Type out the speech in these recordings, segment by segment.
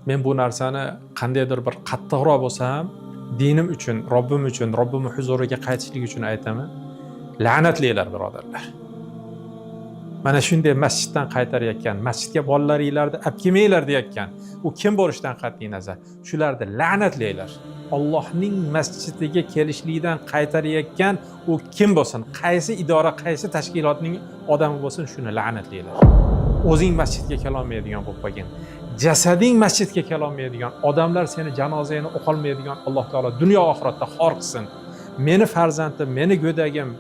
men bu narsani qandaydir bir qattiqroq bo'lsa ham dinim uchun, Robbimning huzuriga qaytishlik uchun aytaman. La'natlanglar birodarlar. Mana shunday masjiddan qaytarayotgan, masjidga bolalaringlarni olib kelmanglar deyotgan, u kim bo'lishidan qat'iy nazar, shularni la'natlanglar. Allohning masjidiga kelishlikdan qaytarayotgan u kim bo'lsin, qaysi idora, qaysi tashkilotning odami bo'lsin, shuni la'natlanglar. O'zing masjidga kela olmaydigan bo'lib qolgan, jasading masjidga kela olmaydigan, odamlar seni janozangni o'qolmaydigan Alloh taolo dunyo oxiratda xor qilsin. Meni farzandim, meni go'dagim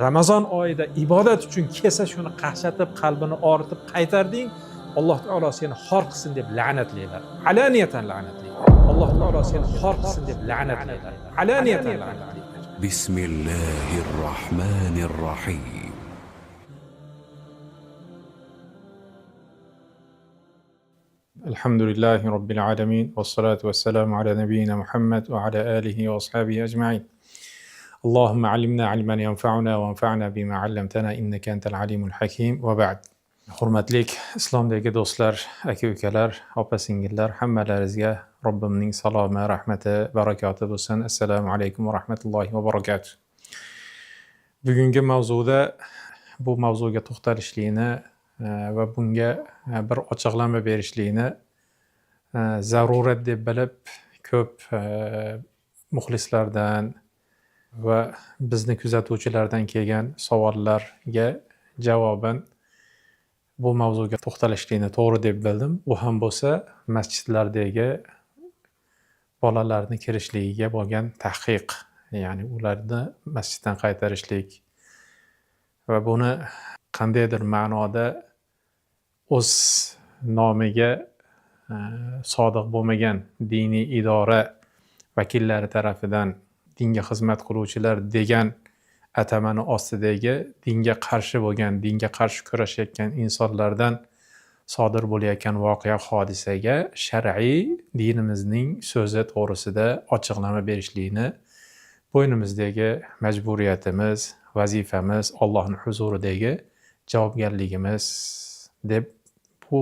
Ramazon oyida ibodat uchun kelsa shuni qaqshatib, qalbini og'ritib qaytarding, Alloh taolo seni xor qilsin deb la'natlanglar. Alaniyatan la'natlanglar. Alloh taolo seni xor qilsin deb la'natlanglar. Alaniyatan la'natlanglar. Bismillahirrohmanirrohim. Alhamdulillahi robbil alamin vassalatu vassalamu ala nabiyyina Muhammad va ala alihi va ashabihi ajma'in. Allohumma allimna ilman yanfa'una va anfa'na bima 'allamtana innaka antal alimul hakim va ba'd. Hurmatli islomdagi do'stlar, aka-ukalar, opa-singillar, hammalaringizga Robbimning salomi, rahmati, barakoti bo'lsin. Assalomu alaykum va rahmatullohi va barakatuh. Bugungi mavzuda bu mavzuga to'xtalishlikni va bunga bir ochiqlama berishlikni zarurat deb bilib, ko'p muxlislardan va bizni kuzatuvchilardan kelgan savollarga javoban bu mavzuga to'xtalishlikni to'g'ri deb bildim. U ham bo'lsa masjidlardagi bolalarni kirishligiga bo'lgan tahqiq, ya'ni ularni masjiddan qaytarishlik va buni qandaydir ma'noda o'z nomiga sodiq bo'lmagan diniy idora vakillari tarafidan dinga xizmat qiluvchilar degan atamani ostidagi dinga qarshi bo'lgan, dinga qarshi kurashayotgan insonlardan sodir bo'layotgan voqea hodisaga shar'iy dinimizning so'zi to'g'risida ochiqlama berishlikni bo'ynimizdagi majburiyatimiz, vazifamiz, Allohning huzuridagi javobgarligimiz deb bu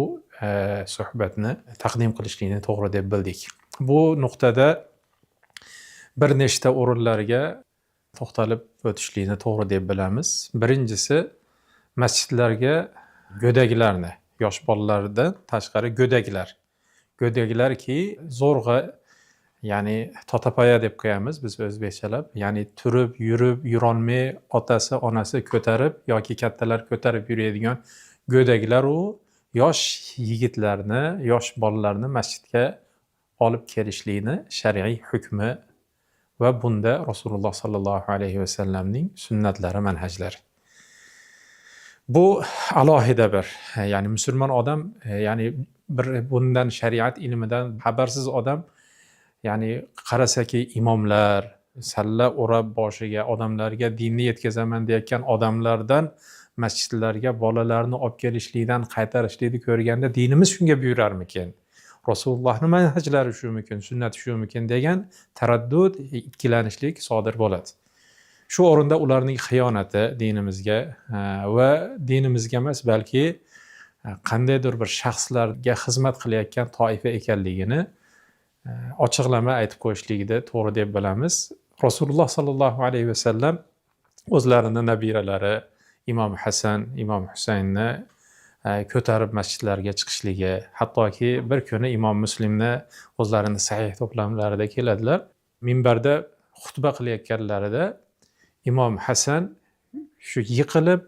suhbatni taqdim qilishlikni to'g'ri deb bildik. Bu nuqtada bir nechta o'rinlarga to'xtalib o'tishlikni to'g'ri deb bilamiz. Birinchisi, masjidlarga go'daklarni, yosh bolalardan tashqari go'daklarki zo'rg'a, ya'ni totapaya deb qo'yamiz biz o'zbekchalab, ya'ni turib, yurib, yurolmay otasi, onasi ko'tarib yoki kattalar ko'tarib yuradigan go'daklar u yosh yigitlarni, yosh bolalarni masjidga olib kelishlikni shar'iy hukmi va bunda Rasululloh sallallohu alayhi va sallamning sunnatlari, manhajlari. Bu alohida bir, ya'ni musulmon odam, ya'ni bir bundan shariat ilmidan xabarsiz odam, ya'ni qarasaki imomlar salla o'rab boshiga odamlarga dinni yetkazaman deyotgan odamlardan masjidlarga bolalarni olib kelishlikdan qaytarishlikni ko'rganda dinimiz shunga buyurarmikin? Rasulullohning manhajlari shumikin, sunnati shumikin degan taraddud, ikkilanishlik sodir bo'ladi. Shu o'rinda ularning xiyonati dinimizga va dinimizga emas, balki qandaydir bir shaxslarga xizmat qilayotgan toifa ekanligini ochiqlama aytib qo'yishligida to'g'ri deb bilamiz. Rasululloh sallallohu alayhi va sallam o'zlarini nabiralari Imom Hasan, Imom Husaynni ko'tarib masjidlarga chiqishligi, hattoki bir kuni Imom Muslimni o'zlarini sahih to'plamlarida keladilar. Minbarda xutba qilayotganlarida Imom Hasan shu yiqilib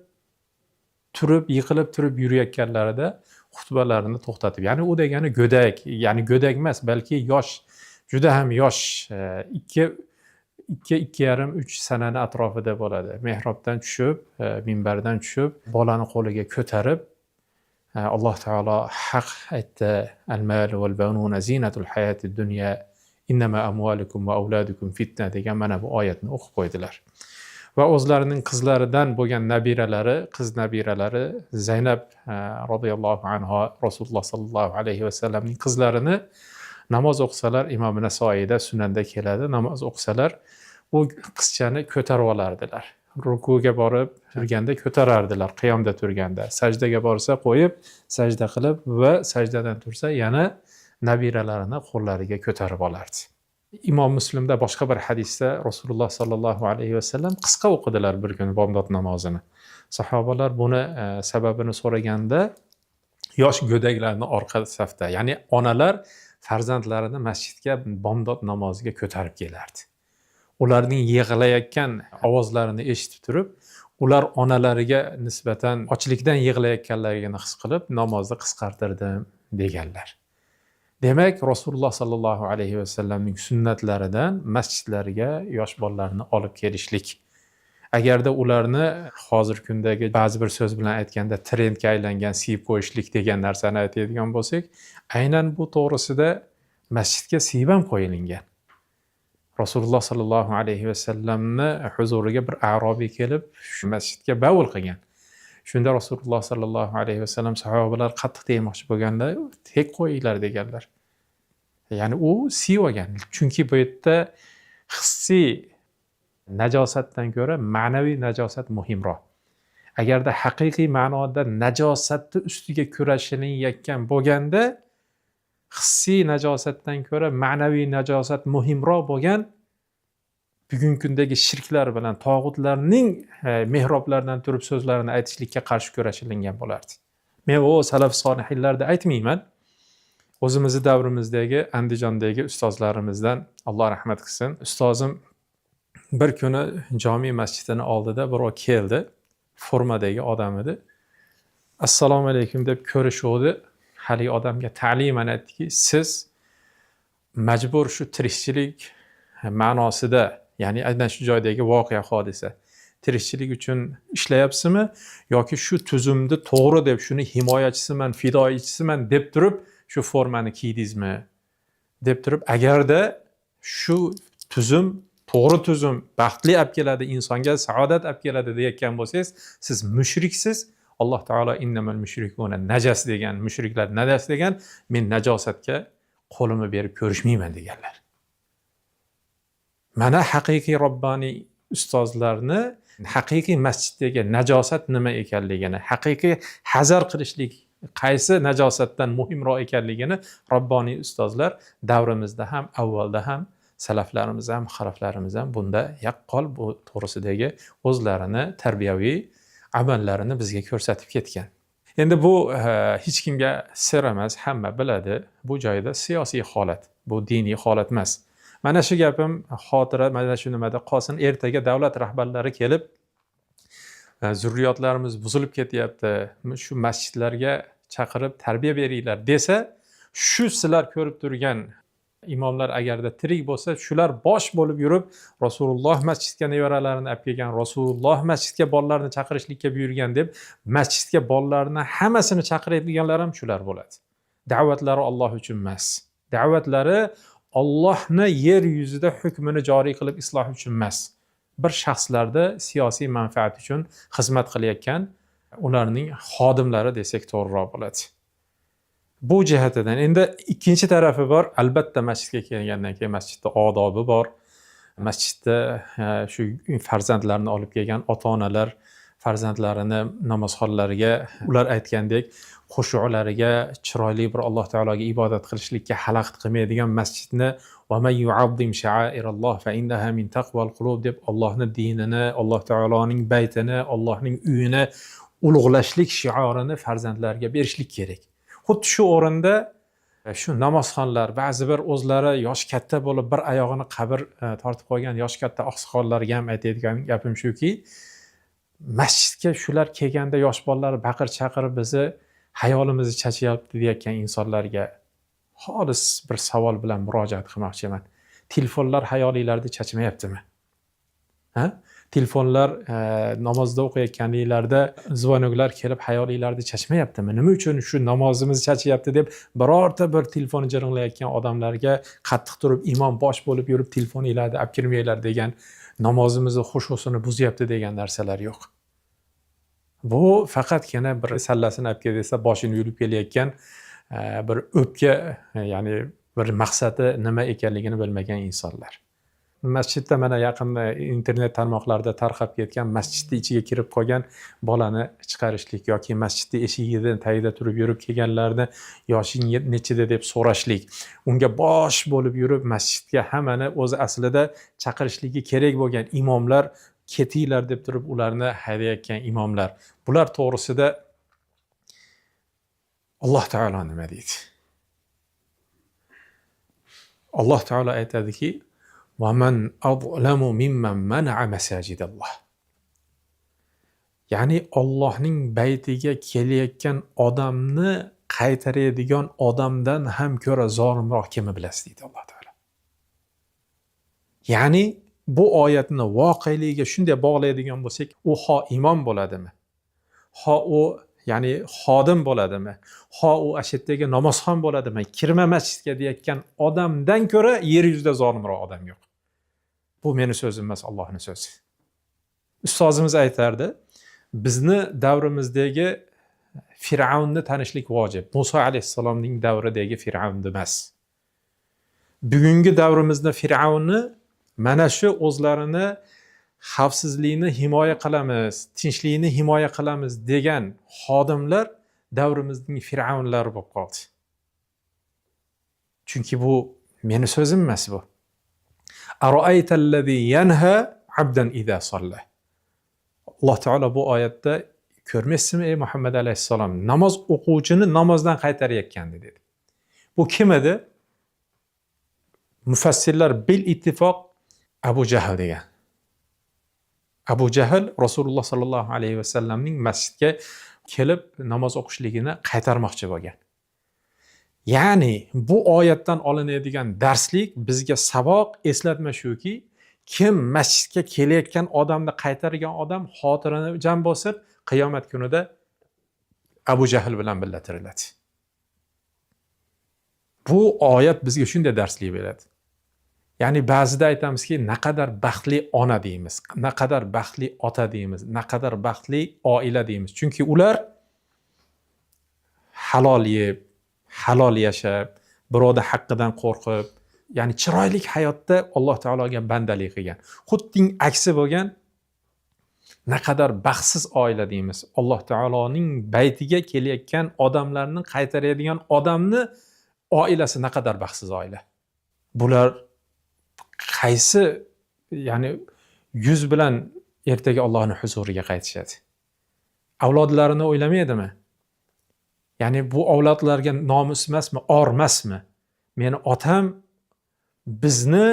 turib yurayotganlarida xutbalarini to'xtatib, ya'ni u degani go'dak, ya'ni go'dak emas, balki yosh, juda ham yosh, 2,5-3 sanani atrofida bo'ladi. Mehrobdan tushib, minbardan tushib, bolani qo'liga ko'tarib, Alloh taolo haq aytdi: "Al-mal wal banuna zinatul hayatid dunya, innama amwalukum va auladukum fitna" degan mana bu oyatni o'qib qo'ydilar. Va o'zlarining qizlaridan bo'lgan qiz nabiralari Zaynab radhiyallohu anha, Rasululloh sallallohu alayhi va sallamning qizlarini namoz o'qisalar, Imom Nasoiyda sunanda keladi, namoz o'qisalar u qizchani ko'tarib olardilar. Rukuga borib turganda ko'tarardilar, qiyomda turganda. Sajdaga borsa qo'yib, sajda qilib va sajdadan tursa yana nabiralarini qo'llariga ko'tarib olardi. Imom Muslimda boshqa bir hadisda Rasululloh sollallohu alayhi vasallam qisqa o'qidilar bir kun bomdod namozini. Sahobalar buni sababini so'raganda yosh go'daklarni orqa safda, ya'ni onalar farzandlarini masjidga bomdod namoziga ko'tarib kelardi. Ularning yig'layotgan ovozlarini eshitib turib, ular onalariga nisbatan ochlikdan yig'layotganligini his qilib, namozni qisqartirdim deganlar. Demak, Rasululloh sallallohu alayhi vasallamning sunnatlaridan masjidlarga yosh bolalarni olib kelishlik. Agarda ularni hozir kundagi ba'zi bir so'z bilan aytganda trendga aylangan siyib qo'yishlik degan narsani aytadigan bo'lsak, aynan bu to'g'risida masjidga siyib ham qo'yilgan. Rasululloh sallallohu alayhi vasallamni huzuriga bir a'robiy kelib, shu masjidga bavul qilgan. Shunda Rasululloh sallallohu alayhi vasallam sahobalar qattiq tegmoqchi bo'lganlar, tek qo'yinglar deganlar. Ya'ni u siyvagan. Chunki bu yerda hissiy najosatdan ko'ra ma'naviy najosat muhimroq. Agarda haqiqiy ma'noda najosatni ustiga kurashilayotgan bo'lganda, hissiy najosatdan ko'ra ma'naviy najosat muhimroq bo'lgan bugungi kundagi shirklar bilan tog'utlarning mehroblaridan turib so'zlarini aytishlikka qarshi kurashilingan bo'lardi. Men o salaf solihlarda aytmayman. O'zimizni davrimizdagi Andijondagi ustozlarimizdan Alloh rahmat qilsin. Ustozim bir kuni jami masjidini oldida birov keldi. Formadagi odam edi. Assalomu alaykum deb ko'rishuvdi. Haligi odamga ta'liman aytdiki, siz majbur shu tirikchilik ma'nosida, ya'ni aynan shu joydagi voqea hodisa tirikchilik uchun ishlayapsizmi yoki shu tuzumni to'g'ri deb shuni himoyachisiman, fidoichisiman deb turib shu formani kiydingizmi deb turib, agarda shu tuzum to'g'ri tuzum, baxtli olib keladi, insonga saodat olib keladi deyotgan bo'lsangiz, siz mushriksiz. Alloh taolo innamal mushrikuna najas degan, mushriklar najas degan, men najosatga qo'limni berib ko'rishmayman deganlar. Mana haqiqiy robboniy ustozlarni haqiqiy masjiddagi najosat nima ekanligini, haqiqiy hazar qilishlik qaysi najosatdan muhimroq ekanligini robboniy ustozlar davrimizda ham, avvalda ham, salaflarimiz ham, xalaflarimiz ham bunda yaqqol bu to'g'risidagi o'zlarini tarbiyaviy amallarini bizga ko'rsatib ketgan. Endi bu hech kimga sir emas, hamma biladi. Bu joyda siyosiy holat, bu diniy holat emas. Mana shu gapim xotira mana shu nimada qolsin. Ertaga davlat rahbarlari kelib, zurriyotlarimiz buzilib ketyapti, shu masjidlarga chaqirib tarbiya beringlar desa, shu sizlar ko'rib turgan imomlar agarda tirik bo'lsa, shular bosh bo'lib yurib, Rasululloh masjidga nevaralarini olib kelgan, Rasululloh masjidga bolalarni chaqirishlikka buyurgan deb, masjidga bolalarni hammasini chaqiradiganlar ham shular bo'ladi. Da'vatlari Alloh uchun emas. Da'vatlari Allohni yer yuzida hukmini joriy qilib isloh uchun emas. Bir shaxslarda siyosiy manfaat uchun xizmat qilayotgan ularning xodimlari desak to'g'riroq bo'ladi. Bu jihatidan endi ikkinchi tarafi bor. Albatta masjidga kelgandan keyin masjidda odobi bor. Masjidda shu farzandlarini olib kelgan ota-onalar farzandlarini namozxonlariga ular aytgandek xushu'lariga chiroyli bir Alloh taologa ibodat qilishlikka xalaqit qilmaydigan masjidni va man yu'azzim sha'airalloh fa innaha min taqval qulub deb Allohning dinini, Alloh taoloning baytini, Allohning uyini ulug'lashlik shiorini farzandlarga berishlik kerak. Xuddi shu o'rinda shu namozxonlar ba'zi bir o'zlari yosh katta bo'lib bir oyog'ini qabr tortib qo'ygan yosh katta oqsoqollarga ham aytadigan gapim shuki, masjidga shular kelganda yosh bolalar baqir-chaqirib bizni hayolimizni chachyapti deyotgan insonlarga xolis bir savol bilan murojaat qilmoqchiman. Telefonlar hayolinglarni chachmayaptimi? Ha? Telefonlar namozda o'qiyotganinglarda zvonoklar kelib hayolinglarni chachmayaptimi? Nima uchun shu namozimiz chachyapti deb birorta bir telefon jiringlayotgan odamlarga qattiq turib imom bosh bo'lib yurib telefoninglarni olib kirmanglar degan, namozimizni xushusini buzyapti degan narsalar yo'q. Bu faqatgina bir sallasini olib kel desa boshini yulib kelayotgan bir o'pka, ya'ni bir maqsadi nima ekanligini bilmagan insonlar. masjidda mana yaqinda internet tarmoqlarida tarqab ketgan masjidni ichiga kirib qolgan bolani chiqarishlik yoki masjidni eshigidan tagida turib yurib kelganlarni yoshing nechida deb so'rashlik, unga bosh bo'lib yurib masjidga hammani o'zi aslida chaqirishligi kerak bo'lgan imomlar ketinglar deb turib ularni haydayotgan imomlar. Bular to'g'risida Alloh taolo nima deydi? Alloh taolo aytadiki: وَمَنْ أَظْلَمُ مِمَّنْ مَنَعَ مَسَاجِدَ اللَّهِ. Ya'ni Allohning baytiga kelayotgan odamni qaytaradigan odamdan ham ko'ra zolimroq kimni bilasiz deydi Alloh taolo. Ya'ni bu oyatni voqelikka shunday bog'laydigan bo'lsak, u ho imom bo'ladimi? Ho u ya'ni xodim bo'ladimi? Ho u ashitdagi namozxon bo'ladimi? Kirma masjidga deyotgan odamdan ko'ra yer yuzida zolimroq odam yo'q. Bu meni so'zim emas, Allohning so'zi. Ustozimiz aytardi, bizni davrimizdagi Fir'avnni tanishlik vojib. Musa alayhissalomning davridagi Fir'avnni emas. Bugungi davrimizda Fir'avnni mana shu o'zlarini xavfsizlikni himoya qilamiz, tinchlikni himoya qilamiz degan xodimlar davrimizning Fir'avnlari bo'lib qoldi. Chunki bu meni so'zim emas bu. Aroaytallazi yanha abdan idza salla. Alloh taolo bu oyatda ko'rmaysizmi ey Muhammad alayhissalom, namoz o'quvchini namozdan qaytarayotgandi dedi. Bu kim edi? Mufassirlar bil ittifoq Abu Jahl degan. Abu Jahl Rasululloh sallallohu alayhi vasallamning masjidga kelib namoz o'qishligini qaytarmoqchi bo'lgan. Ya'ni bu oyatdan olinadigan darslik bizga saboq eslatma shuki, kim masjidga kelayotgan odamni qaytargan odam xotirini jam bosib, qiyomat kunida Abu Jahl bilan birga tiriladi. Bu oyat bizga shunday darslik beradi. Ya'ni ba'zida aytamizki, naqadar baxtli ona deymiz, naqadar baxtli ota deymiz, naqadar baxtli oila deymiz. Chunki ular halol yeb, halol yashab, birovning haqqidan qo'rqib, ya'ni chiroyli hayotda Alloh taologa bandalik qilgan. Xuddi aksi bo'lgan naqadar baxtsiz oila deymiz. Alloh taoloning baytiga kelayotgan odamlarni qaytaradigan odamni oilasi naqadar baxtsiz oila. Bular qaysi ya'ni yuz bilan ertaga Allohning huzuriga qaytishadi? Avlodlarini o'ylamaydimi? Ya'ni bu avlodlarga nomus emasmi, or emasmi? Meni otam bizni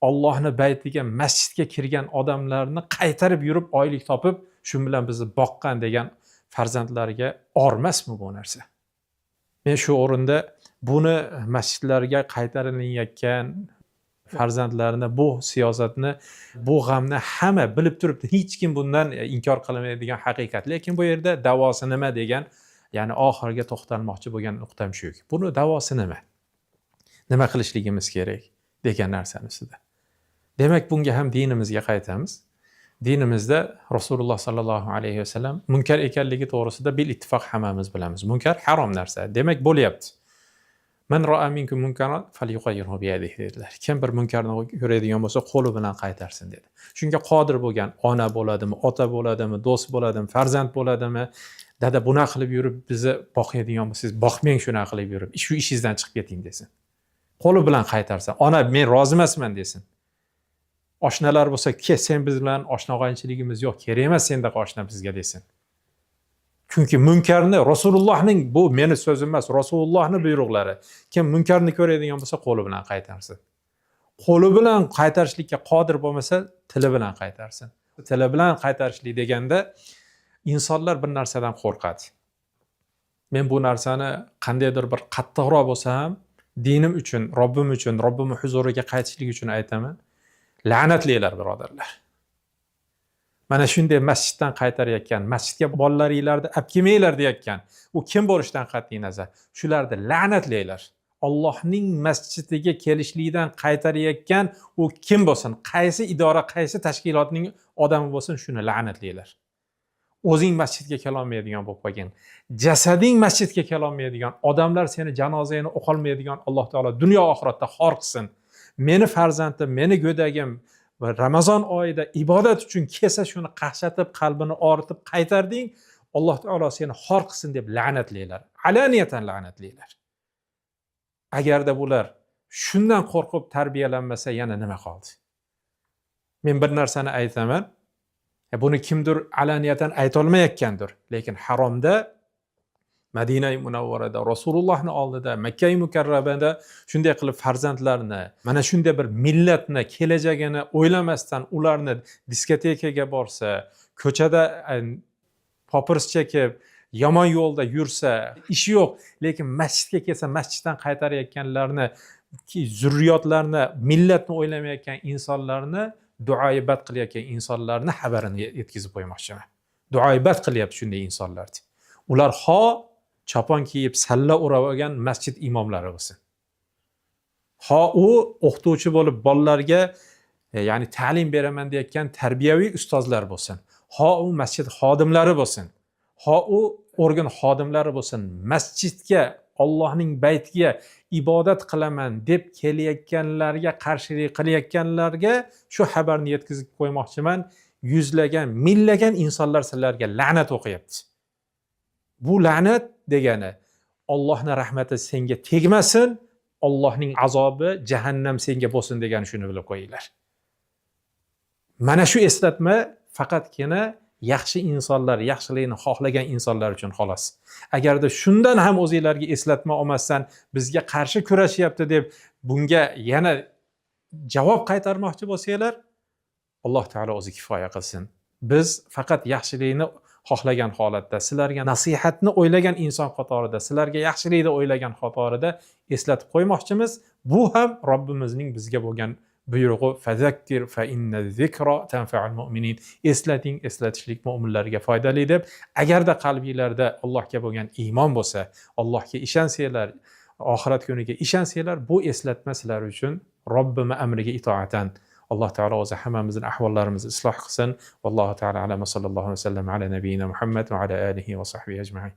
Allohning baytiga, masjidga kirgan odamlarni qaytarib yurib oylik topib, shu bilan bizni boqqan degan farzandlariga or emasmi bu narsa? Men shu o'rinda buni masjidlarga qaytarilayotgan farzandlarini bu siyosatni, bu g'amni hamma bilib turibdi. Hech kim bundan inkor qilmaydigan haqiqat. Lekin bu yerda davosi nima degan, ya'ni oxirga to'xtalmoqchi bo'lgan nuqtam shu. Buni davosi nima? Nima qilishligimiz kerak degan narsani ustida. Demak, bunga ham dinimizga qaytamiz. Dinimizda Rasululloh sallallohu alayhi vasallam munkar ekanligi to'g'risida bil ittifoq hammamiz bilamiz. Munkar harom narsa. Demak, bo'lyapti. Man ra'a minkum munkaran falyughayyirhu bi yadihi dedilar. Kim bir munkarni ko'radigan bo'lsa, qo'li bilan qaytarsin dedi. Shunga qodir bo'lgan ona bo'ladimi, ota bo'ladimi, do'st bo'ladimi, farzand bo'ladimi, dada buna qilib yurib bizni boqadigan bo'lsangiz, boqmang shuna qilib yurib, shu ishingizdan chiqib keting desin. Qo'li bilan qaytarsa, ona men rozi emasman desin. Oshnalar bo'lsa, sen biz bilan oshna og'aynichiligimiz yo'q, kerak emas sendek oshna bizga desin. Chunki munkarni Rasulullohning, bu meni so'zim emas, Rasulullohning buyruqlari. Kim munkarni ko'radigan bo'lsa, qo'li bilan qaytarsin. Qo'li bilan qaytarishlikka qodir bo'lmasa, tili bilan qaytarsin. Tili bilan qaytarishlik deganda insonlar bir narsadan qo'rqadi. Men bu narsani qandaydir bir qattiqroq bo'lsa ham dinim uchun, Robbim huzuriga qaytishlik uchun aytaman. La'natlinglar birodarlar. Mana shunday masjiddan qaytarayotgan, masjidga bolalaringlarni olib kelmanglar deyotgan, u kim bo'lishidan qat'iy nazar, shularni la'natlanglar. Allohning masjidiga kelishlikdan qaytarayotgan u kim bo'lsin, qaysi idora, qaysi tashkilotning odami bo'lsin, shuni la'natlanglar. O'zing masjidga kela olmaydigan bo'lib qolgan, jasading masjidga kela olmaydigan, odamlar seni janozangni o'qolmaydigan Alloh taolo dunyo oxiratda xor qilsin. meni farzandim, meni go'dagim Ramazon oyida ibodat uchun kelsa shuni qaqshatib, qalbini oritib qaytarding, Alloh taolo seni xor qilsin deb la'natlaylar. Alaniyatan la'natlaylar. Agarda bular shundan qo'rqib tarbiyalanmasa yana nima qoldi? Men bir narsani aytaman. Buni kimdir alaniyatan ayta olmayotgandir, lekin haromda Madina-i Munavvarada, Rasulullohning oldida, Makka-i Mukarramada shunday qilib farzandlarni, mana shunday bir millatni kelajagini o'ylamasdan ularni diskotekaga borsa, ko'chada popirs chekib, yomon yo'lda yursa, ishi yo'q, lekin masjidga kelsa, masjiddan qaytarayotganlarni, zurriyotlarni, millatni o'ylamayotgan insonlarni, duoibat qilayotgan insonlarni xabarini yetkazib qo'ymoqchiman. Duoibat qilyapti shunday insonlar. Ular chopon kiyib salla urab olgan masjid imomlari bo'lsin. U o'qituvchi bo'lib bolalarga ya'ni ta'lim beraman deyotgan tarbiyaviy ustozlar bo'lsin. U masjid xodimlari bo'lsin. U organ xodimlari bo'lsin. Masjidga, Allohning baytiga ibodat qilaman deb kelayotganlarga qarshilik qilayotganlarga shu xabarni yetkazib qo'ymoqchiman. Yuzlagan, millagan insonlar sizlarga la'nat o'qiyapti. Bu la'nat degani Allohning rahmati senga tegmasin, Allohning azobi jahannam senga bo'lsin degani shuni bilib qo'yinglar. Mana shu eslatma faqatgina yaxshi insonlar, yaxshilikni xohlagan insonlar uchun xolos. Agarda shundan ham o'zingizlarga eslatma olmasdan bizga qarshi kurashyapti deb bunga yana javob qaytarmoqchi bo'lsanglar, Alloh taolo o'zi kifoya qilsin. Biz faqat yaxshilikni xohlagan holatda, sizlarga nasihatni o'ylagan inson qatorida, sizlarga yaxshilikni o'ylagan qatorida eslatib qo'ymoqchimiz. Bu ham Robbimizning bizga bo'lgan buyrug'i, fazakkir fa inna zikra tanfa'ul mu'minin. Eslating, eslatishlik mo'minlarga foydali deb. Agarda qalbingizlarda Allohga bo'lgan iymon bo'lsa, Allohga ishonsanglar, oxirat kuniga ishonsanglar, bu eslatma sizlar uchun Robbim amriga itoatan. Alloh taolo o'zi hammamizning ahvollarimizni isloh qilsin. Vallohu taolo alam, sallallohu alayhi va sallam ala nabiyyina Muhammad va ala alihi va sahbihi ajma'in.